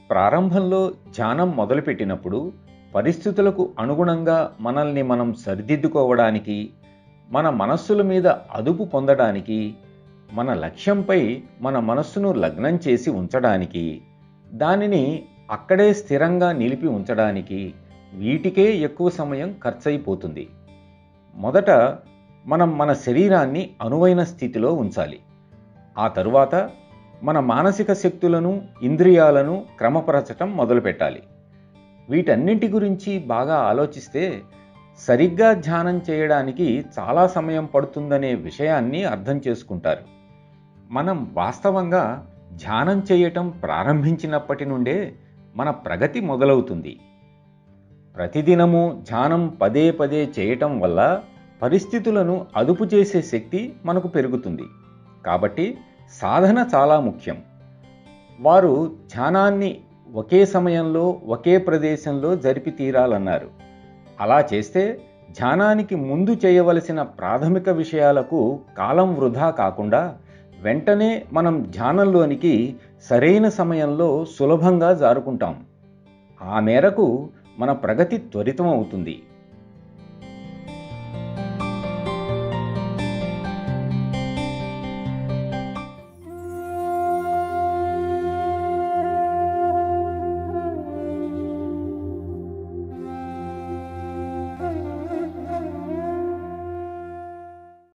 ప్రారంభంలో ధ్యానం మొదలుపెట్టినప్పుడు పరిస్థితులకు అనుగుణంగా మనల్ని మనం సరిదిద్దుకోవడానికి, మన మనస్సుల మీద అదుపు పొందడానికి, మన లక్ష్యంపై మన మనస్సును లగ్నం చేసి ఉంచడానికి, దానిని అక్కడే స్థిరంగా నిలిపి ఉంచడానికి వీటికే ఎక్కువ సమయం ఖర్చయిపోతుంది. మొదట మనం మన శరీరాన్ని అనువైన స్థితిలో ఉంచాలి. ఆ తరువాత మన మానసిక శక్తులను, ఇంద్రియాలను క్రమపరచటం మొదలుపెట్టాలి. వీటన్నింటి గురించి బాగా ఆలోచిస్తే సరిగ్గా ధ్యానం చేయడానికి చాలా సమయం పడుతుందనే విషయాన్ని అర్థం చేసుకుంటారు. మనం వాస్తవంగా ధ్యానం చేయటం ప్రారంభించినప్పటి నుండే మన ప్రగతి మొదలవుతుంది. ప్రతిదినము ధ్యానం పదే పదే చేయటం వల్ల పరిస్థితులను అదుపు చేసే శక్తి మనకు పెరుగుతుంది. కాబట్టి సాధన చాలా ముఖ్యం. వారు ధ్యానాన్ని ఒకే సమయంలో ఒకే ప్రదేశంలో జరిపి తీరాలన్నారు. అలా చేస్తే ధ్యానానికి ముందు చేయవలసిన ప్రాథమిక విషయాలకు కాలం వృధా కాకుండా వెంటనే మనం ధ్యానంలోనికి సరైన సమయంలో సులభంగా జారుకుంటాం. ఆ మేరకు మన ప్రగతి త్వరితం అవుతుంది.